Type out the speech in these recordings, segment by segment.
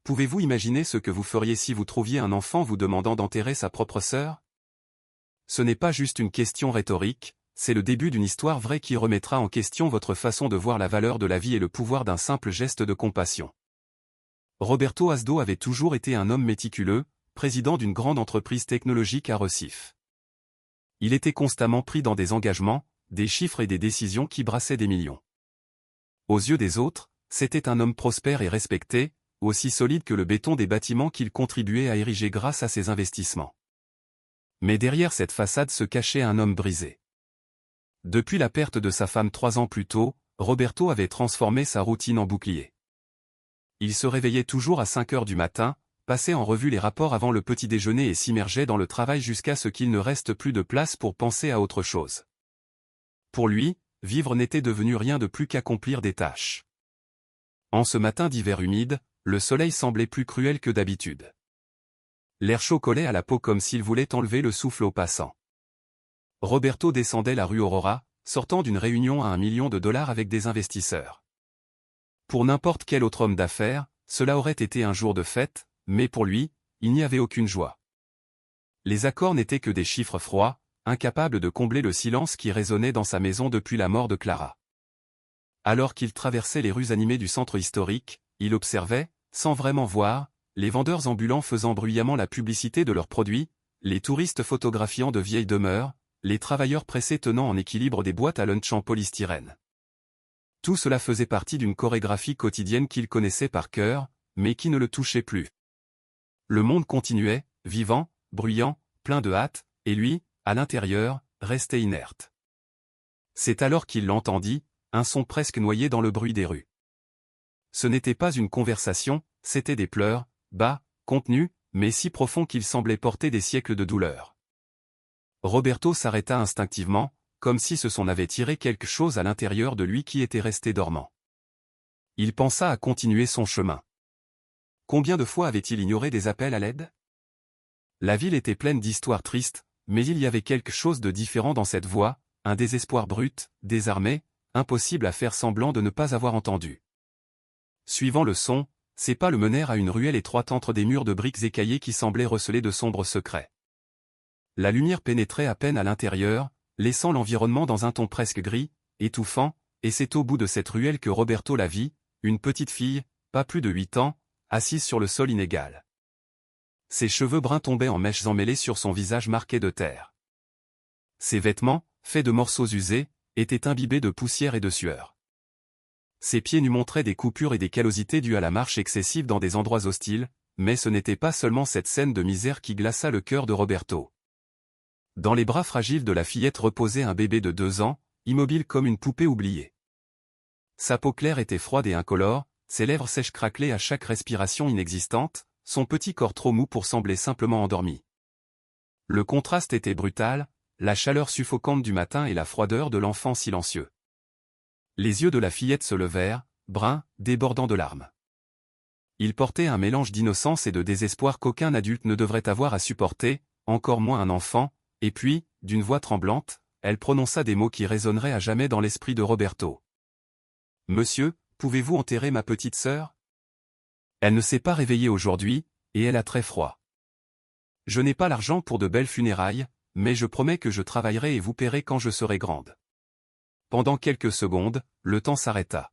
Pouvez-vous imaginer ce que vous feriez si vous trouviez un enfant vous demandant d'enterrer sa propre sœur? Ce n'est pas juste une question rhétorique, c'est le début d'une histoire vraie qui remettra en question votre façon de voir la valeur de la vie et le pouvoir d'un simple geste de compassion. Roberto Asdo avait toujours été un homme méticuleux, président d'une grande entreprise technologique à Recife. Il était constamment pris dans des engagements, des chiffres et des décisions qui brassaient des millions. Aux yeux des autres, c'était un homme prospère et respecté, aussi solide que le béton des bâtiments qu'il contribuait à ériger grâce à ses investissements. Mais derrière cette façade se cachait un homme brisé. Depuis la perte de sa femme 3 ans plus tôt, Roberto avait transformé sa routine en bouclier. Il se réveillait toujours à 5 heures du matin, passait en revue les rapports avant le petit déjeuner et s'immergeait dans le travail jusqu'à ce qu'il ne reste plus de place pour penser à autre chose. Pour lui, vivre n'était devenu rien de plus qu'accomplir des tâches. En ce matin d'hiver humide, le soleil semblait plus cruel que d'habitude. L'air chaud collait à la peau comme s'il voulait enlever le souffle aux passants. Roberto descendait la rue Aurora, sortant d'une réunion à $1 million avec des investisseurs. Pour n'importe quel autre homme d'affaires, cela aurait été un jour de fête, mais pour lui, il n'y avait aucune joie. Les accords n'étaient que des chiffres froids, incapables de combler le silence qui résonnait dans sa maison depuis la mort de Clara. Alors qu'il traversait les rues animées du centre historique, il observait, sans vraiment voir, les vendeurs ambulants faisant bruyamment la publicité de leurs produits, les touristes photographiant de vieilles demeures, les travailleurs pressés tenant en équilibre des boîtes à lunch en polystyrène. Tout cela faisait partie d'une chorégraphie quotidienne qu'il connaissait par cœur, mais qui ne le touchait plus. Le monde continuait, vivant, bruyant, plein de hâte, et lui, à l'intérieur, restait inerte. C'est alors qu'il l'entendit, un son presque noyé dans le bruit des rues. Ce n'était pas une conversation, c'étaient des pleurs, bas, contenus, mais si profonds qu'ils semblaient porter des siècles de douleur. Roberto s'arrêta instinctivement, comme si ce son avait tiré quelque chose à l'intérieur de lui qui était resté dormant. Il pensa à continuer son chemin. Combien de fois avait-il ignoré des appels à l'aide? La ville était pleine d'histoires tristes, mais il y avait quelque chose de différent dans cette voix, un désespoir brut, désarmé, impossible à faire semblant de ne pas avoir entendu. Suivant le son, ses pas le menèrent à une ruelle étroite entre des murs de briques écaillées qui semblaient receler de sombres secrets. La lumière pénétrait à peine à l'intérieur, laissant l'environnement dans un ton presque gris, étouffant, et c'est au bout de cette ruelle que Roberto la vit, une petite fille, pas plus de 8 ans, assise sur le sol inégal. Ses cheveux bruns tombaient en mèches emmêlées sur son visage marqué de terre. Ses vêtements, faits de morceaux usés, étaient imbibés de poussière et de sueur. Ses pieds nus montraient des coupures et des callosités dues à la marche excessive dans des endroits hostiles, mais ce n'était pas seulement cette scène de misère qui glaça le cœur de Roberto. Dans les bras fragiles de la fillette reposait un bébé de 2 ans, immobile comme une poupée oubliée. Sa peau claire était froide et incolore, ses lèvres sèches craquelaient à chaque respiration inexistante, son petit corps trop mou pour sembler simplement endormi. Le contraste était brutal, la chaleur suffocante du matin et la froideur de l'enfant silencieux. Les yeux de la fillette se levèrent, bruns, débordant de larmes. Il portait un mélange d'innocence et de désespoir qu'aucun adulte ne devrait avoir à supporter, encore moins un enfant, et puis, d'une voix tremblante, elle prononça des mots qui résonneraient à jamais dans l'esprit de Roberto. « Monsieur, pouvez-vous enterrer ma petite sœur? Elle ne s'est pas réveillée aujourd'hui, et elle a très froid. Je n'ai pas l'argent pour de belles funérailles, mais je promets que je travaillerai et vous paierai quand je serai grande. » Pendant quelques secondes, le temps s'arrêta.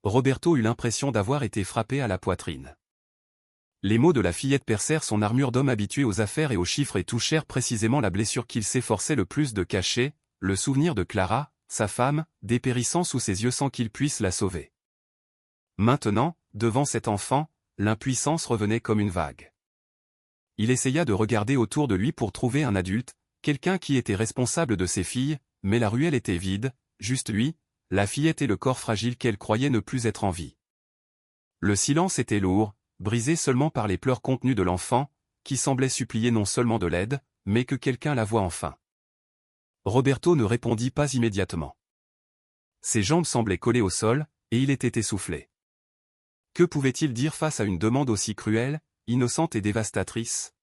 Roberto eut l'impression d'avoir été frappé à la poitrine. Les mots de la fillette percèrent son armure d'homme habitué aux affaires et aux chiffres et touchèrent précisément la blessure qu'il s'efforçait le plus de cacher, le souvenir de Clara, sa femme, dépérissant sous ses yeux sans qu'il puisse la sauver. Maintenant, devant cet enfant, l'impuissance revenait comme une vague. Il essaya de regarder autour de lui pour trouver un adulte, quelqu'un qui était responsable de ses filles, mais la ruelle était vide, juste lui, la fillette et le corps fragile qu'elle croyait ne plus être en vie. Le silence était lourd, brisé seulement par les pleurs contenus de l'enfant, qui semblait supplier non seulement de l'aide, mais que quelqu'un la voie enfin. Roberto ne répondit pas immédiatement. Ses jambes semblaient collées au sol, et il était essoufflé. Que pouvait-il dire face à une demande aussi cruelle, innocente et dévastatrice?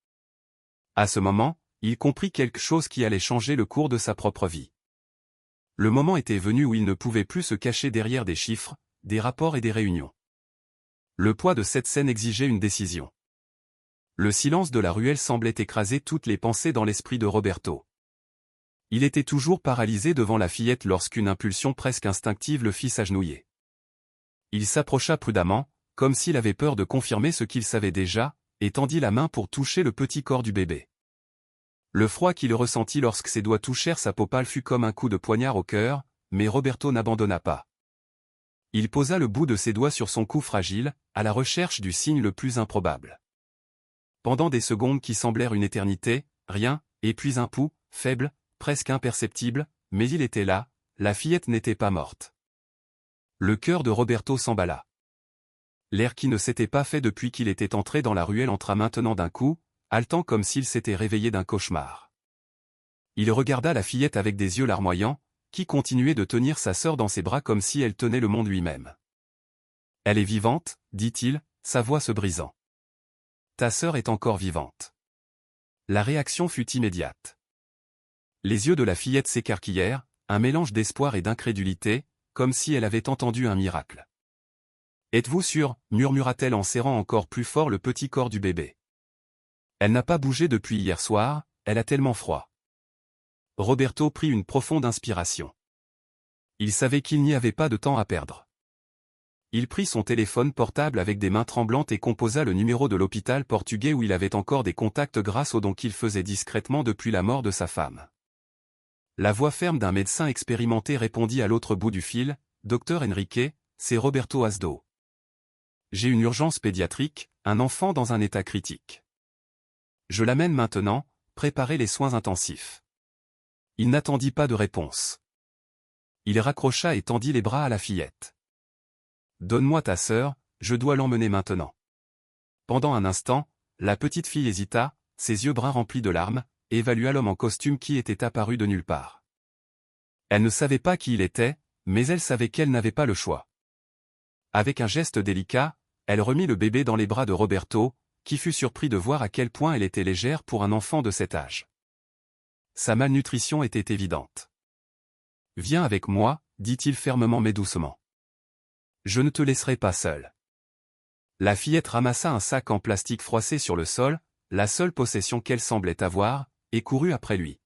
À ce moment, il comprit quelque chose qui allait changer le cours de sa propre vie. Le moment était venu où il ne pouvait plus se cacher derrière des chiffres, des rapports et des réunions. Le poids de cette scène exigeait une décision. Le silence de la ruelle semblait écraser toutes les pensées dans l'esprit de Roberto. Il était toujours paralysé devant la fillette lorsqu'une impulsion presque instinctive le fit s'agenouiller. Il s'approcha prudemment, comme s'il avait peur de confirmer ce qu'il savait déjà, et tendit la main pour toucher le petit corps du bébé. Le froid qu'il ressentit lorsque ses doigts touchèrent sa peau pâle fut comme un coup de poignard au cœur, mais Roberto n'abandonna pas. Il posa le bout de ses doigts sur son cou fragile, à la recherche du signe le plus improbable. Pendant des secondes qui semblèrent une éternité, rien, et puis un pouls, faible, presque imperceptible, mais il était là, la fillette n'était pas morte. Le cœur de Roberto s'emballa. L'air qui ne s'était pas fait depuis qu'il était entré dans la ruelle entra maintenant d'un coup, haletant comme s'il s'était réveillé d'un cauchemar. Il regarda la fillette avec des yeux larmoyants, qui continuait de tenir sa sœur dans ses bras comme si elle tenait le monde lui-même. « Elle est vivante, dit-il, sa voix se brisant. Ta sœur est encore vivante. » La réaction fut immédiate. Les yeux de la fillette s'écarquillèrent, un mélange d'espoir et d'incrédulité, comme si elle avait entendu un miracle. « Êtes-vous sûr ?» murmura-t-elle en serrant encore plus fort le petit corps du bébé. « Elle n'a pas bougé depuis hier soir, elle a tellement froid. » Roberto prit une profonde inspiration. Il savait qu'il n'y avait pas de temps à perdre. Il prit son téléphone portable avec des mains tremblantes et composa le numéro de l'hôpital portugais où il avait encore des contacts grâce aux dons qu'il faisait discrètement depuis la mort de sa femme. La voix ferme d'un médecin expérimenté répondit à l'autre bout du fil, « Docteur Enrique, c'est Roberto Asdo. J'ai une urgence pédiatrique, un enfant dans un état critique. Je l'amène maintenant, préparez les soins intensifs. » Il n'attendit pas de réponse. Il raccrocha et tendit les bras à la fillette. « Donne-moi ta sœur, je dois l'emmener maintenant. » Pendant un instant, la petite fille hésita, ses yeux bruns remplis de larmes, et évalua l'homme en costume qui était apparu de nulle part. Elle ne savait pas qui il était, mais elle savait qu'elle n'avait pas le choix. Avec un geste délicat, elle remit le bébé dans les bras de Roberto, qui fut surpris de voir à quel point elle était légère pour un enfant de cet âge. Sa malnutrition était évidente. « Viens avec moi, dit-il fermement mais doucement. Je ne te laisserai pas seul. » La fillette ramassa un sac en plastique froissé sur le sol, la seule possession qu'elle semblait avoir, et courut après lui.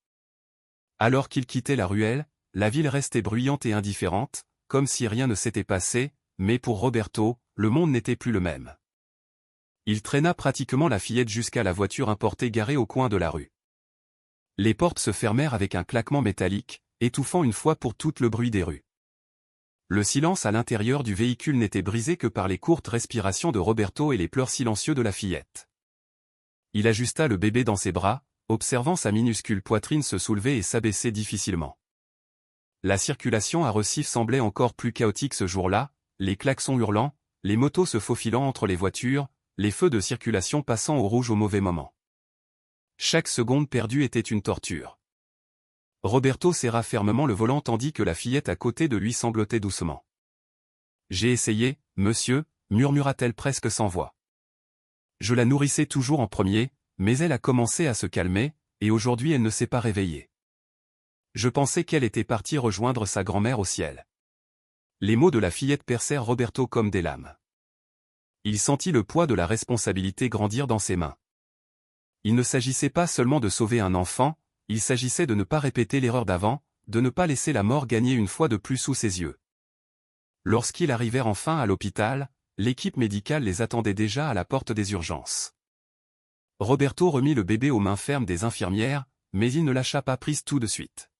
Alors qu'il quittait la ruelle, la ville restait bruyante et indifférente, comme si rien ne s'était passé, mais pour Roberto, le monde n'était plus le même. Il traîna pratiquement la fillette jusqu'à la voiture importée garée au coin de la rue. Les portes se fermèrent avec un claquement métallique, étouffant une fois pour toutes le bruit des rues. Le silence à l'intérieur du véhicule n'était brisé que par les courtes respirations de Roberto et les pleurs silencieux de la fillette. Il ajusta le bébé dans ses bras, observant sa minuscule poitrine se soulever et s'abaisser difficilement. La circulation à Recife semblait encore plus chaotique ce jour-là, les klaxons hurlant, les motos se faufilant entre les voitures, les feux de circulation passant au rouge au mauvais moment. Chaque seconde perdue était une torture. Roberto serra fermement le volant tandis que la fillette à côté de lui sanglotait doucement. « J'ai essayé, monsieur, » murmura-t-elle presque sans voix. Je la nourrissais toujours en premier, mais elle a commencé à se calmer, et aujourd'hui elle ne s'est pas réveillée. Je pensais qu'elle était partie rejoindre sa grand-mère au ciel. Les mots de la fillette percèrent Roberto comme des lames. Il sentit le poids de la responsabilité grandir dans ses mains. Il ne s'agissait pas seulement de sauver un enfant, il s'agissait de ne pas répéter l'erreur d'avant, de ne pas laisser la mort gagner une fois de plus sous ses yeux. Lorsqu'ils arrivèrent enfin à l'hôpital, l'équipe médicale les attendait déjà à la porte des urgences. Roberto remit le bébé aux mains fermes des infirmières, mais il ne lâcha pas prise tout de suite.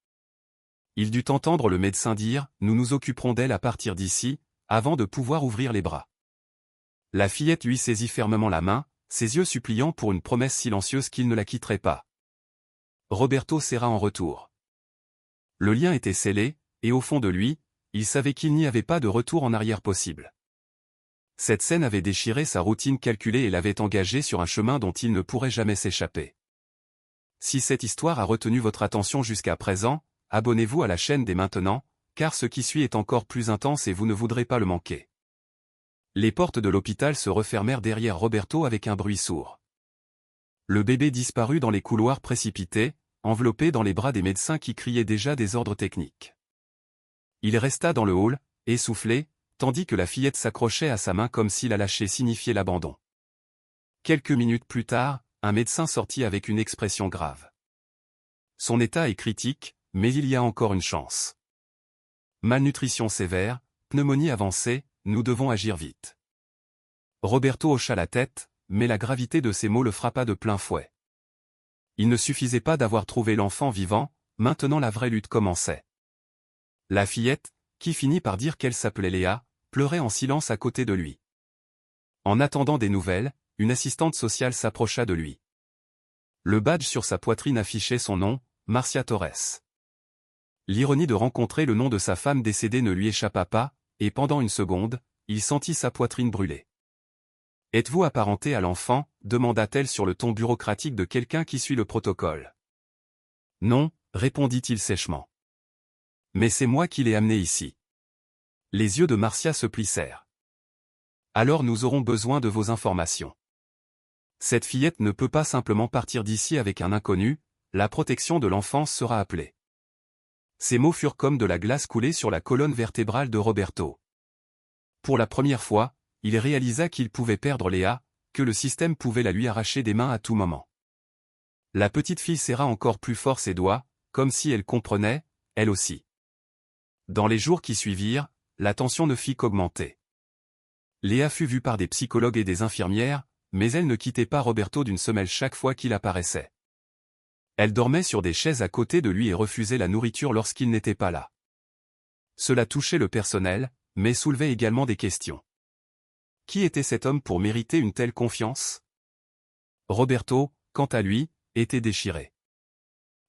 Il dut entendre le médecin dire « Nous nous occuperons d'elle à partir d'ici », avant de pouvoir ouvrir les bras. La fillette lui saisit fermement la main, ses yeux suppliant pour une promesse silencieuse qu'il ne la quitterait pas. Roberto serra en retour. Le lien était scellé, et au fond de lui, il savait qu'il n'y avait pas de retour en arrière possible. Cette scène avait déchiré sa routine calculée et l'avait engagé sur un chemin dont il ne pourrait jamais s'échapper. Si cette histoire a retenu votre attention jusqu'à présent, abonnez-vous à la chaîne dès maintenant, car ce qui suit est encore plus intense et vous ne voudrez pas le manquer. Les portes de l'hôpital se refermèrent derrière Roberto avec un bruit sourd. Le bébé disparut dans les couloirs précipités, enveloppé dans les bras des médecins qui criaient déjà des ordres techniques. Il resta dans le hall, essoufflé, tandis que la fillette s'accrochait à sa main comme si la lâcher signifiait l'abandon. Quelques minutes plus tard, un médecin sortit avec une expression grave. Son état est critique, mais il y a encore une chance. Malnutrition sévère, pneumonie avancée, nous devons agir vite. Roberto hocha la tête, mais la gravité de ces mots le frappa de plein fouet. Il ne suffisait pas d'avoir trouvé l'enfant vivant, maintenant la vraie lutte commençait. La fillette, qui finit par dire qu'elle s'appelait Léa, pleurait en silence à côté de lui. En attendant des nouvelles, une assistante sociale s'approcha de lui. Le badge sur sa poitrine affichait son nom, Marcia Torres. L'ironie de rencontrer le nom de sa femme décédée ne lui échappa pas, et pendant une seconde, il sentit sa poitrine brûler. « Êtes-vous apparenté à l'enfant » demanda-t-elle sur le ton bureaucratique de quelqu'un qui suit le protocole. « Non » répondit-il sèchement. « Mais c'est moi qui l'ai amené ici. » Les yeux de Marcia se plissèrent. « Alors nous aurons besoin de vos informations. Cette fillette ne peut pas simplement partir d'ici avec un inconnu, la protection de l'enfance sera appelée. » Ces mots furent comme de la glace coulée sur la colonne vertébrale de Roberto. Pour la première fois, il réalisa qu'il pouvait perdre Léa, que le système pouvait la lui arracher des mains à tout moment. La petite fille serra encore plus fort ses doigts, comme si elle comprenait, elle aussi. Dans les jours qui suivirent, la tension ne fit qu'augmenter. Léa fut vue par des psychologues et des infirmières, mais elle ne quittait pas Roberto d'une semelle chaque fois qu'il apparaissait. Elle dormait sur des chaises à côté de lui et refusait la nourriture lorsqu'il n'était pas là. Cela touchait le personnel, mais soulevait également des questions. Qui était cet homme pour mériter une telle confiance? Roberto, quant à lui, était déchiré.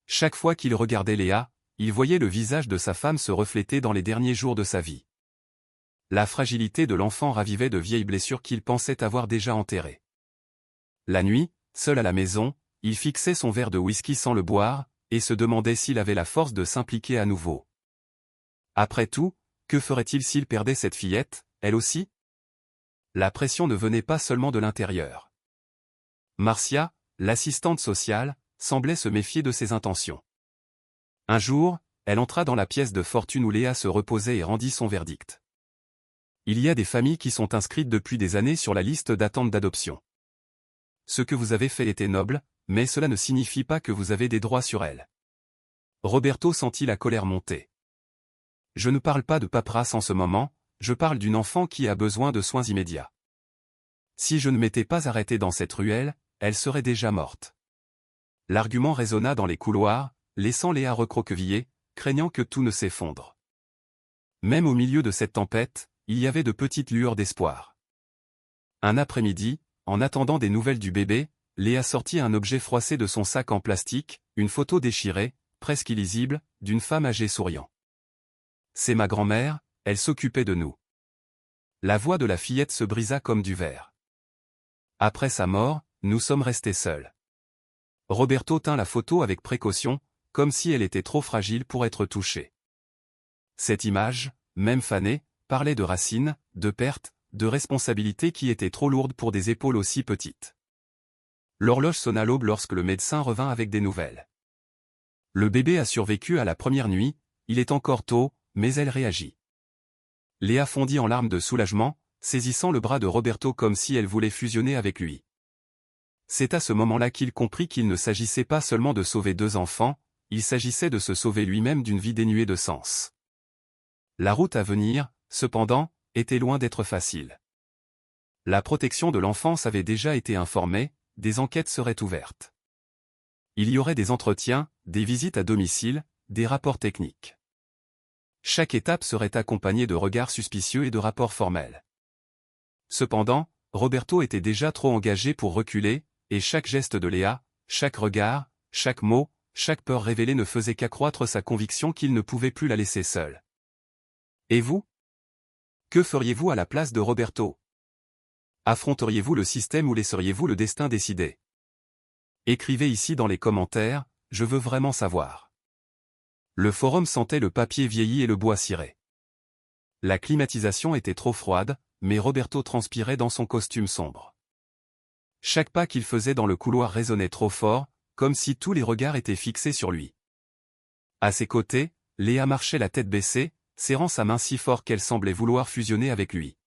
Chaque fois qu'il regardait Léa, il voyait le visage de sa femme se refléter dans les derniers jours de sa vie. La fragilité de l'enfant ravivait de vieilles blessures qu'il pensait avoir déjà enterrées. La nuit, seul à la maison, il fixait son verre de whisky sans le boire, et se demandait s'il avait la force de s'impliquer à nouveau. Après tout, que ferait-il s'il perdait cette fillette, elle aussi? La pression ne venait pas seulement de l'intérieur. Marcia, l'assistante sociale, semblait se méfier de ses intentions. Un jour, elle entra dans la pièce de fortune où Léa se reposait et rendit son verdict. Il y a des familles qui sont inscrites depuis des années sur la liste d'attente d'adoption. Ce que vous avez fait était noble, mais cela ne signifie pas que vous avez des droits sur elle. Roberto sentit la colère monter. Je ne parle pas de paperasse en ce moment, je parle d'une enfant qui a besoin de soins immédiats. Si je ne m'étais pas arrêté dans cette ruelle, elle serait déjà morte. L'argument résonna dans les couloirs, laissant Léa recroquevillée, craignant que tout ne s'effondre. Même au milieu de cette tempête, il y avait de petites lueurs d'espoir. Un après-midi, en attendant des nouvelles du bébé, Léa sortit un objet froissé de son sac en plastique, une photo déchirée, presque illisible, d'une femme âgée souriant. « C'est ma grand-mère, elle s'occupait de nous. » La voix de la fillette se brisa comme du verre. « Après sa mort, nous sommes restés seuls. » Roberto tint la photo avec précaution, comme si elle était trop fragile pour être touchée. Cette image, même fanée, parlait de racines, de pertes, de responsabilités qui étaient trop lourdes pour des épaules aussi petites. L'horloge sonna l'aube lorsque le médecin revint avec des nouvelles. Le bébé a survécu à la première nuit, il est encore tôt, mais elle réagit. Léa fondit en larmes de soulagement, saisissant le bras de Roberto comme si elle voulait fusionner avec lui. C'est à ce moment-là qu'il comprit qu'il ne s'agissait pas seulement de sauver deux enfants, il s'agissait de se sauver lui-même d'une vie dénuée de sens. La route à venir, cependant, était loin d'être facile. La protection de l'enfance avait déjà été informée, des enquêtes seraient ouvertes. Il y aurait des entretiens, des visites à domicile, des rapports techniques. Chaque étape serait accompagnée de regards suspicieux et de rapports formels. Cependant, Roberto était déjà trop engagé pour reculer, et chaque geste de Léa, chaque regard, chaque mot, chaque peur révélée ne faisait qu'accroître sa conviction qu'il ne pouvait plus la laisser seule. Et vous? Que feriez-vous à la place de Roberto? Affronteriez-vous le système ou laisseriez-vous le destin décider? Écrivez ici dans les commentaires, je veux vraiment savoir. Le forum sentait le papier vieilli et le bois ciré. La climatisation était trop froide, mais Roberto transpirait dans son costume sombre. Chaque pas qu'il faisait dans le couloir résonnait trop fort, comme si tous les regards étaient fixés sur lui. À ses côtés, Léa marchait la tête baissée, serrant sa main si fort qu'elle semblait vouloir fusionner avec lui.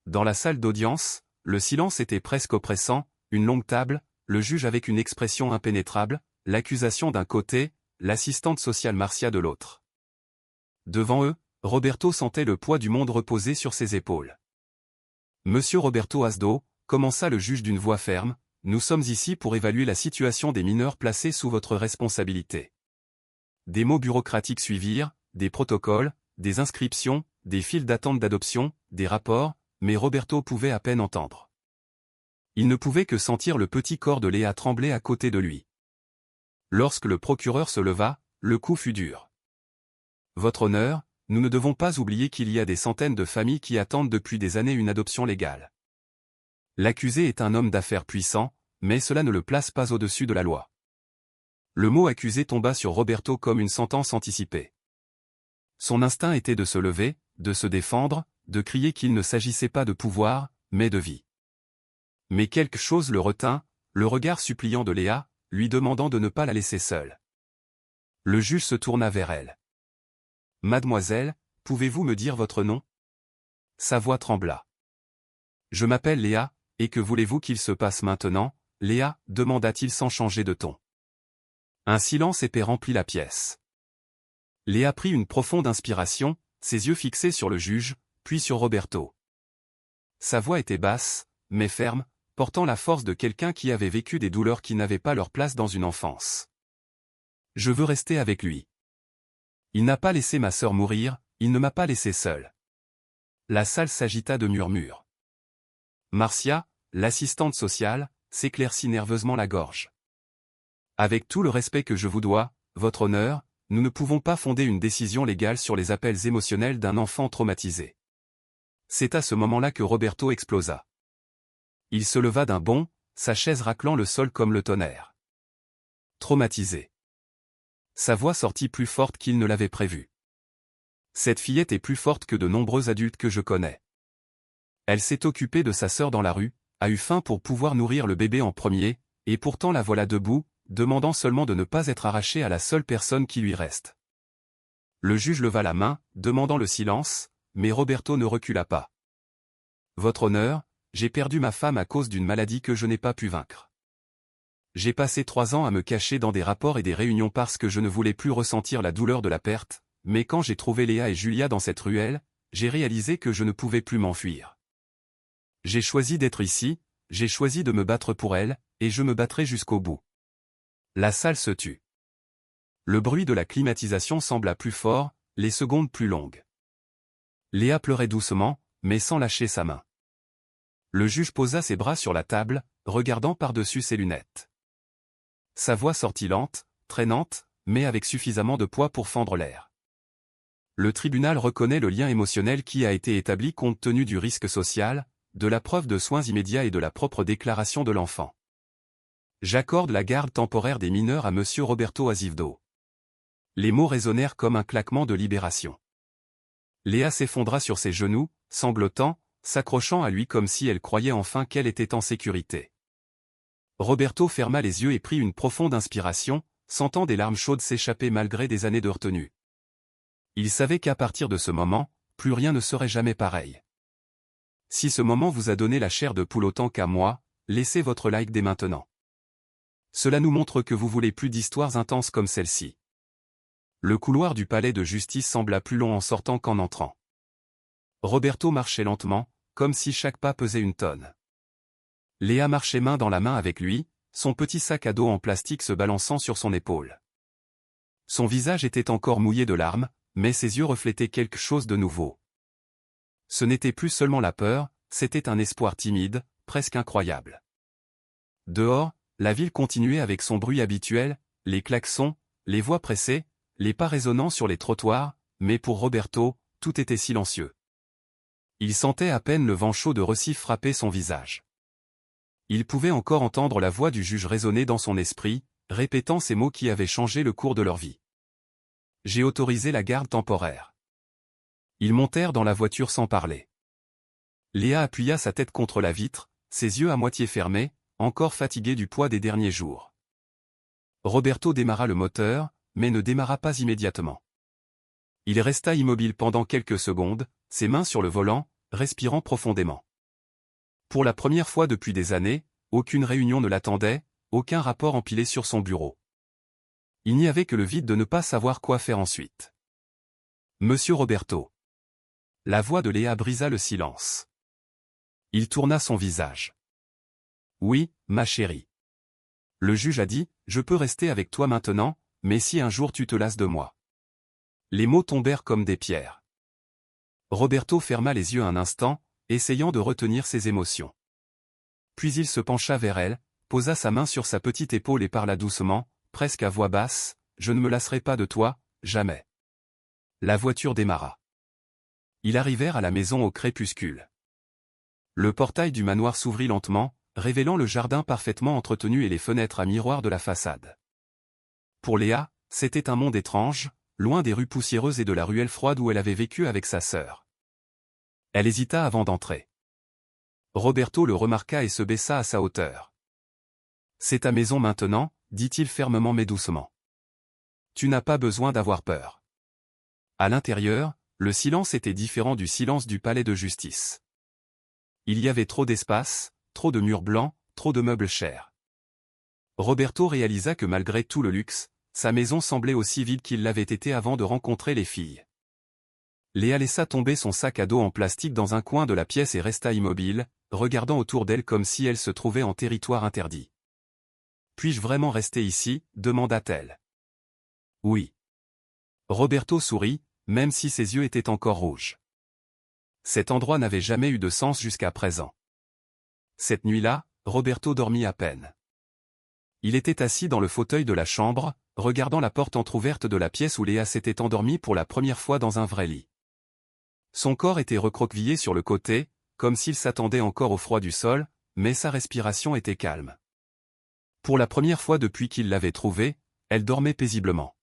Dans la salle d'audience, le silence était presque oppressant, une longue table, le juge avec une expression impénétrable, l'accusation d'un côté, l'assistante sociale Marcia de l'autre. Devant eux, Roberto sentait le poids du monde reposer sur ses épaules. « Monsieur Roberto Asdo », commença le juge d'une voix ferme, « nous sommes ici pour évaluer la situation des mineurs placés sous votre responsabilité. » Des mots bureaucratiques suivirent, des protocoles, des inscriptions, des files d'attente d'adoption, des rapports, mais Roberto pouvait à peine entendre. Il ne pouvait que sentir le petit corps de Léa trembler à côté de lui. Lorsque le procureur se leva, le coup fut dur. « Votre honneur, nous ne devons pas oublier qu'il y a des centaines de familles qui attendent depuis des années une adoption légale. L'accusé est un homme d'affaires puissant, mais cela ne le place pas au-dessus de la loi. » Le mot accusé tomba sur Roberto comme une sentence anticipée. Son instinct était de se lever, de se défendre, de crier qu'il ne s'agissait pas de pouvoir, mais de vie. Mais quelque chose le retint, le regard suppliant de Léa, lui demandant de ne pas la laisser seule. Le juge se tourna vers elle. « Mademoiselle, pouvez-vous me dire votre nom ?» Sa voix trembla. « Je m'appelle Léa, et que voulez-vous qu'il se passe maintenant, Léa ?» demanda-t-il sans changer de ton. Un silence épais remplit la pièce. Léa prit une profonde inspiration, ses yeux fixés sur le juge, puis sur Roberto. Sa voix était basse, mais ferme, portant la force de quelqu'un qui avait vécu des douleurs qui n'avaient pas leur place dans une enfance. « Je veux rester avec lui. Il n'a pas laissé ma sœur mourir, il ne m'a pas laissé seul. » La salle s'agita de murmures. Marcia, l'assistante sociale, s'éclaircit nerveusement la gorge. « Avec tout le respect que je vous dois, votre honneur, nous ne pouvons pas fonder une décision légale sur les appels émotionnels d'un enfant traumatisé. » C'est à ce moment-là que Roberto explosa. Il se leva d'un bond, sa chaise raclant le sol comme le tonnerre. Traumatisé. Sa voix sortit plus forte qu'il ne l'avait prévu. Cette fillette est plus forte que de nombreux adultes que je connais. Elle s'est occupée de sa sœur dans la rue, a eu faim pour pouvoir nourrir le bébé en premier, et pourtant la voilà debout, demandant seulement de ne pas être arrachée à la seule personne qui lui reste. Le juge leva la main, demandant le silence, mais Roberto ne recula pas. « Votre honneur, j'ai perdu ma femme à cause d'une maladie que je n'ai pas pu vaincre. J'ai passé 3 ans à me cacher dans des rapports et des réunions parce que je ne voulais plus ressentir la douleur de la perte, mais quand j'ai trouvé Léa et Julia dans cette ruelle, j'ai réalisé que je ne pouvais plus m'enfuir. J'ai choisi d'être ici, j'ai choisi de me battre pour elle, et je me battrai jusqu'au bout. » La salle se tut. Le bruit de la climatisation sembla plus fort, les secondes plus longues. Léa pleurait doucement, mais sans lâcher sa main. Le juge posa ses bras sur la table, regardant par-dessus ses lunettes. Sa voix sortit lente, traînante, mais avec suffisamment de poids pour fendre l'air. Le tribunal reconnaît le lien émotionnel qui a été établi compte tenu du risque social, de la preuve de soins immédiats et de la propre déclaration de l'enfant. J'accorde la garde temporaire des mineurs à Monsieur Roberto Asivdo. Les mots résonnèrent comme un claquement de libération. Léa s'effondra sur ses genoux, sanglotant, s'accrochant à lui comme si elle croyait enfin qu'elle était en sécurité. Roberto ferma les yeux et prit une profonde inspiration, sentant des larmes chaudes s'échapper malgré des années de retenue. Il savait qu'à partir de ce moment, plus rien ne serait jamais pareil. Si ce moment vous a donné la chair de poule autant qu'à moi, laissez votre like dès maintenant. Cela nous montre que vous voulez plus d'histoires intenses comme celle-ci. Le couloir du palais de justice sembla plus long en sortant qu'en entrant. Roberto marchait lentement, comme si chaque pas pesait une tonne. Léa marchait main dans la main avec lui, son petit sac à dos en plastique se balançant sur son épaule. Son visage était encore mouillé de larmes, mais ses yeux reflétaient quelque chose de nouveau. Ce n'était plus seulement la peur, c'était un espoir timide, presque incroyable. Dehors, la ville continuait avec son bruit habituel, les klaxons, les voix pressées, les pas résonnants sur les trottoirs, mais pour Roberto, tout était silencieux. Il sentait à peine le vent chaud de Recife frapper son visage. Il pouvait encore entendre la voix du juge résonner dans son esprit, répétant ces mots qui avaient changé le cours de leur vie. « J'ai autorisé la garde temporaire. » Ils montèrent dans la voiture sans parler. Léa appuya sa tête contre la vitre, ses yeux à moitié fermés, encore fatigué du poids des derniers jours. Roberto démarra le moteur, mais ne démarra pas immédiatement. Il resta immobile pendant quelques secondes, ses mains sur le volant, respirant profondément. Pour la première fois depuis des années, aucune réunion ne l'attendait, aucun rapport empilé sur son bureau. Il n'y avait que le vide de ne pas savoir quoi faire ensuite. Monsieur Roberto. La voix de Léa brisa le silence. Il tourna son visage. Oui, ma chérie. Le juge a dit, je peux rester avec toi maintenant, mais si un jour tu te lasses de moi. Les mots tombèrent comme des pierres. Roberto ferma les yeux un instant, essayant de retenir ses émotions. Puis il se pencha vers elle, posa sa main sur sa petite épaule et parla doucement, presque à voix basse, « Je ne me lasserai pas de toi, jamais. » La voiture démarra. Ils arrivèrent à la maison au crépuscule. Le portail du manoir s'ouvrit lentement, révélant le jardin parfaitement entretenu et les fenêtres à miroir de la façade. Pour Léa, c'était un monde étrange, loin des rues poussiéreuses et de la ruelle froide où elle avait vécu avec sa sœur. Elle hésita avant d'entrer. Roberto le remarqua et se baissa à sa hauteur. « C'est ta maison maintenant, dit-il fermement mais doucement. Tu n'as pas besoin d'avoir peur. » À l'intérieur, le silence était différent du silence du palais de justice. Il y avait trop d'espace, trop de murs blancs, trop de meubles chers. Roberto réalisa que malgré tout le luxe, sa maison semblait aussi vide qu'il l'avait été avant de rencontrer les filles. Léa laissa tomber son sac à dos en plastique dans un coin de la pièce et resta immobile, regardant autour d'elle comme si elle se trouvait en territoire interdit. « Puis-je vraiment rester ici ?» demanda-t-elle. « Oui. » Roberto sourit, même si ses yeux étaient encore rouges. Cet endroit n'avait jamais eu de sens jusqu'à présent. Cette nuit-là, Roberto dormit à peine. Il était assis dans le fauteuil de la chambre, regardant la porte entr'ouverte de la pièce où Léa s'était endormie pour la première fois dans un vrai lit. Son corps était recroquevillé sur le côté, comme s'il s'attendait encore au froid du sol, mais sa respiration était calme. Pour la première fois depuis qu'il l'avait trouvée, elle dormait paisiblement.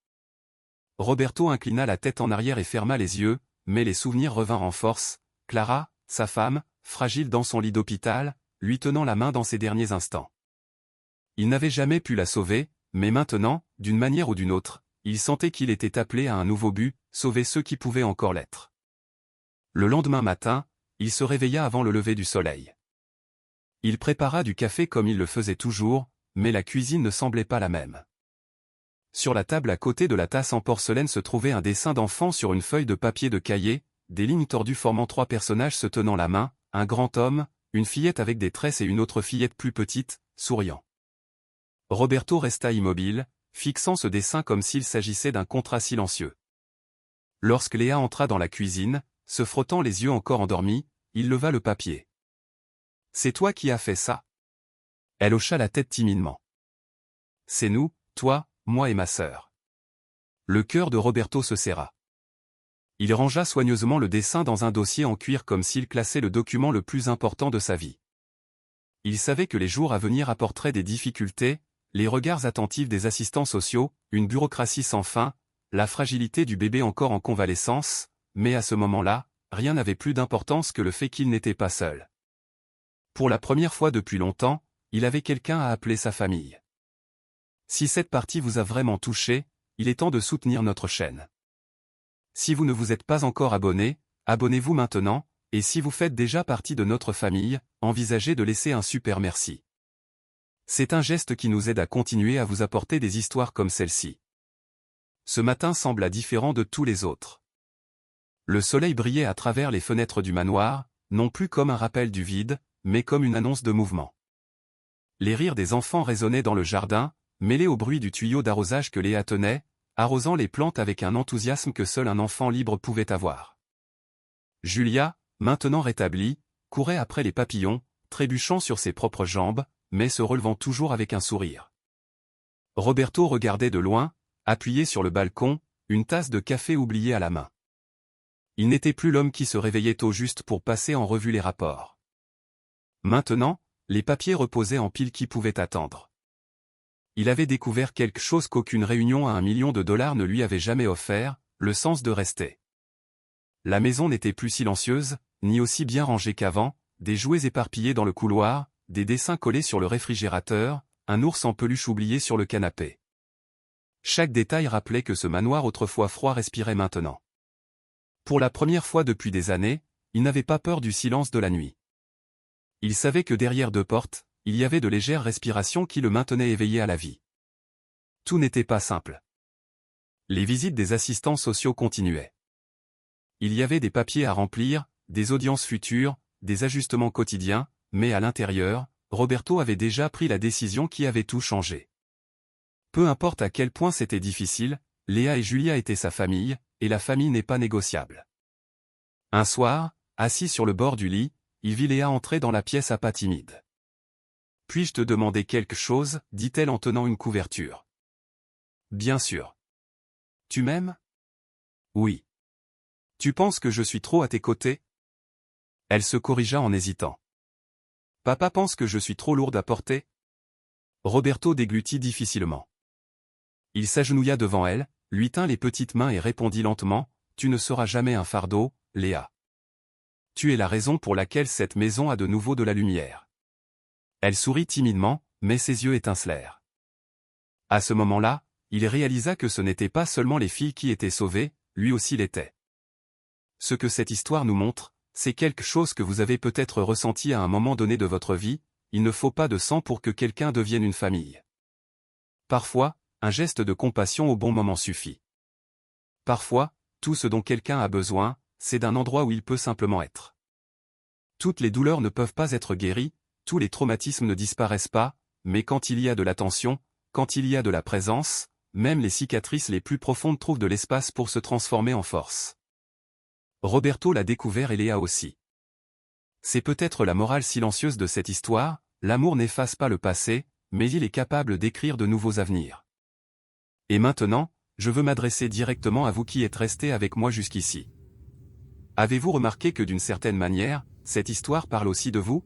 Roberto inclina la tête en arrière et ferma les yeux, mais les souvenirs revinrent en force, Clara, sa femme, fragile dans son lit d'hôpital, lui tenant la main dans ses derniers instants. Il n'avait jamais pu la sauver, mais maintenant, d'une manière ou d'une autre, il sentait qu'il était appelé à un nouveau but, sauver ceux qui pouvaient encore l'être. Le lendemain matin, il se réveilla avant le lever du soleil. Il prépara du café comme il le faisait toujours, mais la cuisine ne semblait pas la même. Sur la table à côté de la tasse en porcelaine se trouvait un dessin d'enfant sur une feuille de papier de cahier, des lignes tordues formant trois personnages se tenant la main, un grand homme, une fillette avec des tresses et une autre fillette plus petite, souriant. Roberto resta immobile, fixant ce dessin comme s'il s'agissait d'un contrat silencieux. Lorsque Léa entra dans la cuisine, se frottant les yeux encore endormis, il leva le papier. « C'est toi qui as fait ça ?» Elle hocha la tête timidement. « C'est nous, toi, moi et ma sœur. » Le cœur de Roberto se serra. Il rangea soigneusement le dessin dans un dossier en cuir comme s'il classait le document le plus important de sa vie. Il savait que les jours à venir apporteraient des difficultés, les regards attentifs des assistants sociaux, une bureaucratie sans fin, la fragilité du bébé encore en convalescence, mais à ce moment-là, rien n'avait plus d'importance que le fait qu'il n'était pas seul. Pour la première fois depuis longtemps, il avait quelqu'un à appeler sa famille. Si cette partie vous a vraiment touché, il est temps de soutenir notre chaîne. Si vous ne vous êtes pas encore abonné, abonnez-vous maintenant, et si vous faites déjà partie de notre famille, envisagez de laisser un super merci. C'est un geste qui nous aide à continuer à vous apporter des histoires comme celle-ci. Ce matin sembla différent de tous les autres. Le soleil brillait à travers les fenêtres du manoir, non plus comme un rappel du vide, mais comme une annonce de mouvement. Les rires des enfants résonnaient dans le jardin, mêlés au bruit du tuyau d'arrosage que Léa tenait, arrosant les plantes avec un enthousiasme que seul un enfant libre pouvait avoir. Julia, maintenant rétablie, courait après les papillons, trébuchant sur ses propres jambes, mais se relevant toujours avec un sourire. Roberto regardait de loin, appuyé sur le balcon, une tasse de café oubliée à la main. Il n'était plus l'homme qui se réveillait tôt juste pour passer en revue les rapports. Maintenant, les papiers reposaient en piles qui pouvaient attendre. Il avait découvert quelque chose qu'aucune réunion à $1 million ne lui avait jamais offert, le sens de rester. La maison n'était plus silencieuse, ni aussi bien rangée qu'avant, des jouets éparpillés dans le couloir, des dessins collés sur le réfrigérateur, un ours en peluche oublié sur le canapé. Chaque détail rappelait que ce manoir autrefois froid respirait maintenant. Pour la première fois depuis des années, il n'avait pas peur du silence de la nuit. Il savait que derrière deux portes, il y avait de légères respirations qui le maintenaient éveillé à la vie. Tout n'était pas simple. Les visites des assistants sociaux continuaient. Il y avait des papiers à remplir, des audiences futures, des ajustements quotidiens, mais à l'intérieur, Roberto avait déjà pris la décision qui avait tout changé. Peu importe à quel point c'était difficile, Léa et Julia étaient sa famille, et la famille n'est pas négociable. Un soir, assis sur le bord du lit, il vit Léa entrer dans la pièce à pas timide. « Puis-je te demander quelque chose » dit-elle en tenant une couverture. « Bien sûr. Tu m'aimes ? » ? « Oui. »« Tu penses que je suis trop à tes côtés ?» Elle se corrigea en hésitant. « Papa pense que je suis trop lourde à porter ?» Roberto déglutit difficilement. Il s'agenouilla devant elle, lui tint les petites mains et répondit lentement, « Tu ne seras jamais un fardeau, Léa. Tu es la raison pour laquelle cette maison a de nouveau de la lumière. » Elle sourit timidement, mais ses yeux étincelèrent. À ce moment-là, il réalisa que ce n'étaient pas seulement les filles qui étaient sauvées, lui aussi l'était. Ce que cette histoire nous montre, c'est quelque chose que vous avez peut-être ressenti à un moment donné de votre vie, il ne faut pas de sang pour que quelqu'un devienne une famille. Parfois, un geste de compassion au bon moment suffit. Parfois, tout ce dont quelqu'un a besoin, c'est d'un endroit où il peut simplement être. Toutes les douleurs ne peuvent pas être guéries, tous les traumatismes ne disparaissent pas, mais quand il y a de l'attention, quand il y a de la présence, même les cicatrices les plus profondes trouvent de l'espace pour se transformer en force. Roberto l'a découvert et Léa aussi. C'est peut-être la morale silencieuse de cette histoire, l'amour n'efface pas le passé, mais il est capable d'écrire de nouveaux avenirs. Et maintenant, je veux m'adresser directement à vous qui êtes restés avec moi jusqu'ici. Avez-vous remarqué que d'une certaine manière, cette histoire parle aussi de vous ?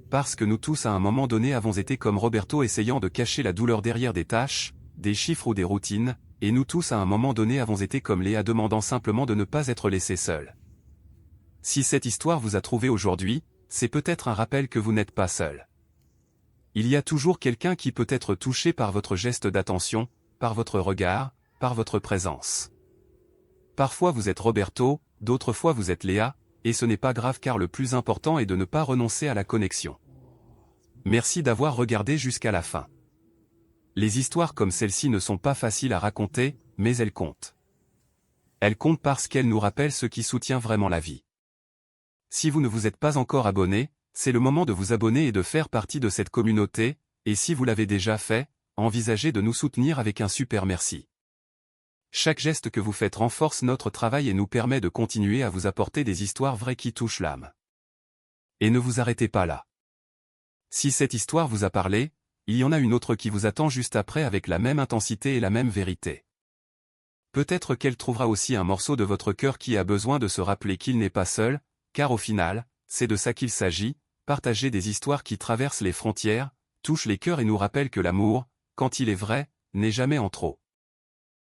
Parce que nous tous à un moment donné avons été comme Roberto essayant de cacher la douleur derrière des tâches, des chiffres ou des routines, et nous tous à un moment donné avons été comme Léa demandant simplement de ne pas être laissés seuls. Si cette histoire vous a trouvé aujourd'hui, c'est peut-être un rappel que vous n'êtes pas seul. Il y a toujours quelqu'un qui peut être touché par votre geste d'attention, par votre regard, par votre présence. Parfois vous êtes Roberto, d'autres fois vous êtes Léa, et ce n'est pas grave car le plus important est de ne pas renoncer à la connexion. Merci d'avoir regardé jusqu'à la fin. Les histoires comme celle-ci ne sont pas faciles à raconter, mais elles comptent. Elles comptent parce qu'elles nous rappellent ce qui soutient vraiment la vie. Si vous ne vous êtes pas encore abonné, c'est le moment de vous abonner et de faire partie de cette communauté, et si vous l'avez déjà fait, envisagez de nous soutenir avec un super merci. Chaque geste que vous faites renforce notre travail et nous permet de continuer à vous apporter des histoires vraies qui touchent l'âme. Et ne vous arrêtez pas là. Si cette histoire vous a parlé, il y en a une autre qui vous attend juste après avec la même intensité et la même vérité. Peut-être qu'elle trouvera aussi un morceau de votre cœur qui a besoin de se rappeler qu'il n'est pas seul, car au final, c'est de ça qu'il s'agit, partager des histoires qui traversent les frontières, touchent les cœurs et nous rappellent que l'amour, quand il est vrai, n'est jamais en trop.